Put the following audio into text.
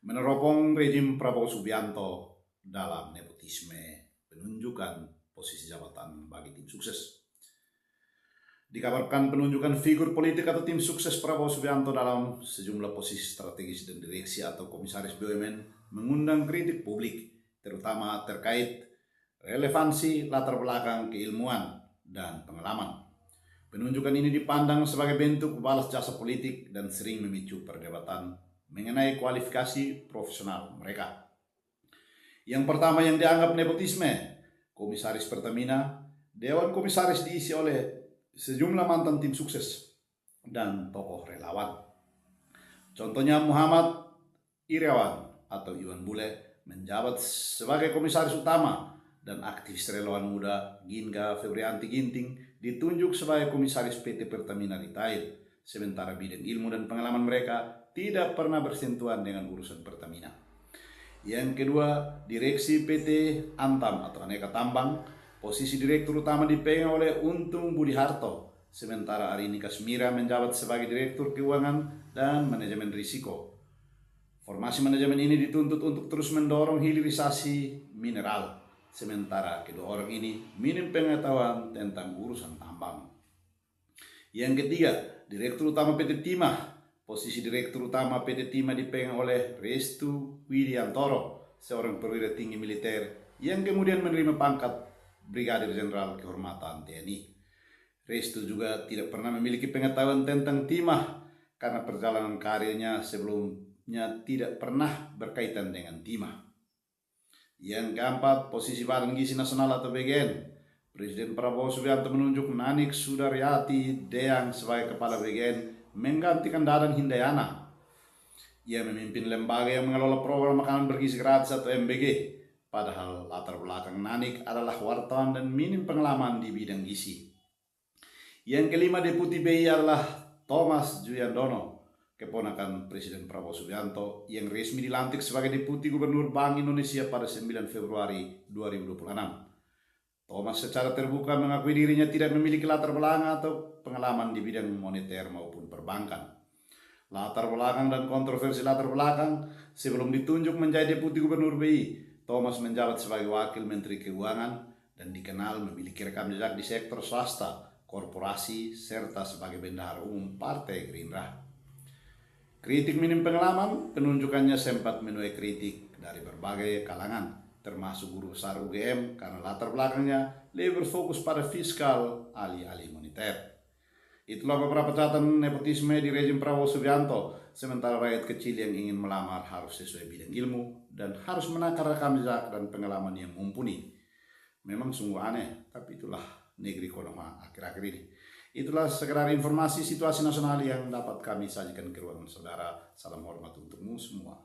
meneropong rejim Prabowo Subianto dalam nepotisme penunjukan posisi jabatan bagi tim sukses. Dikabarkan penunjukan figur politik atau tim sukses Prabowo Subianto dalam sejumlah posisi strategis dan direksi atau komisaris BUMN mengundang kritik publik, terutama terkait relevansi latar belakang keilmuan dan pengalaman. Penunjukan ini dipandang sebagai bentuk balas jasa politik dan sering memicu perdebatan mengenai kualifikasi profesional mereka. Yang pertama yang dianggap nepotisme, Komisaris Pertamina. Dewan Komisaris diisi oleh sejumlah mantan tim sukses dan tokoh relawan. Contohnya Muhammad Irawan atau Iwan Bule menjabat sebagai komisaris utama dan aktivis relawan muda Ginga Febrianti Ginting ditunjuk sebagai komisaris PT Pertamina Retail, sementara bidang ilmu dan pengalaman mereka tidak pernah bersentuhan dengan urusan Pertamina. Yang kedua, direksi PT Antam atau Aneka Tambang. Posisi direktur utama dipegang oleh Untung Budi Harto, sementara Arini Kasmira menjabat sebagai direktur keuangan dan manajemen risiko. Formasi manajemen ini dituntut untuk terus mendorong hilirisasi mineral, sementara kedua orang ini minim pengetahuan tentang urusan tambang. Yang ketiga, direktur utama PT Timah. Posisi direktur utama PT Timah dipegang oleh Restu Widiantoro, seorang perwira tinggi militer yang kemudian menerima pangkat Brigadir Jenderal Kehormatan TNI. Restu juga tidak pernah memiliki pengetahuan tentang Timah karena perjalanan karirnya sebelumnya tidak pernah berkaitan dengan Timah. Yang keempat, posisi Badan Gizi Nasional atau BGN. Presiden Prabowo Subianto menunjuk Nanik Sudaryati Deang sebagai kepala BGN menggantikan Dadan Hindayana. Ia memimpin lembaga yang mengelola program makanan bergizi gratis atau MBG. Padahal latar belakang Nanik adalah wartawan dan minim pengalaman di bidang gizi. Yang kelima, Deputi BI adalah Thomas Juyandono, keponakan Presiden Prabowo Subianto yang resmi dilantik sebagai Deputi Gubernur Bank Indonesia pada 9 Februari 2026. Thomas secara terbuka mengakui dirinya tidak memiliki latar belakang atau pengalaman di bidang moneter maupun perbankan. Latar belakang dan kontroversi latar belakang, sebelum ditunjuk menjadi Deputi Gubernur BI, Thomas menjabat sebagai Wakil Menteri Keuangan dan dikenal memiliki rekam jejak di sektor swasta, korporasi, serta sebagai bendahara umum Partai Gerindra. Kritik minim pengalaman, penunjukannya sempat menuai kritik dari berbagai kalangan, termasuk guru besar UGM karena latar belakangnya lebih berfokus pada fiskal alih-alih moneter. Itulah beberapa catatan nepotisme di rejim Prabowo Subianto, sementara rakyat kecil yang ingin melamar harus sesuai bidang ilmu dan harus menakar rekam jejak dan pengalaman yang mumpuni. Memang sungguh aneh, tapi itulah negeri Konoha akhir-akhir ini. Itulah sekedar informasi situasi nasional yang dapat kami sajikan ke ruangan saudara. Salam hormat untukmu semua.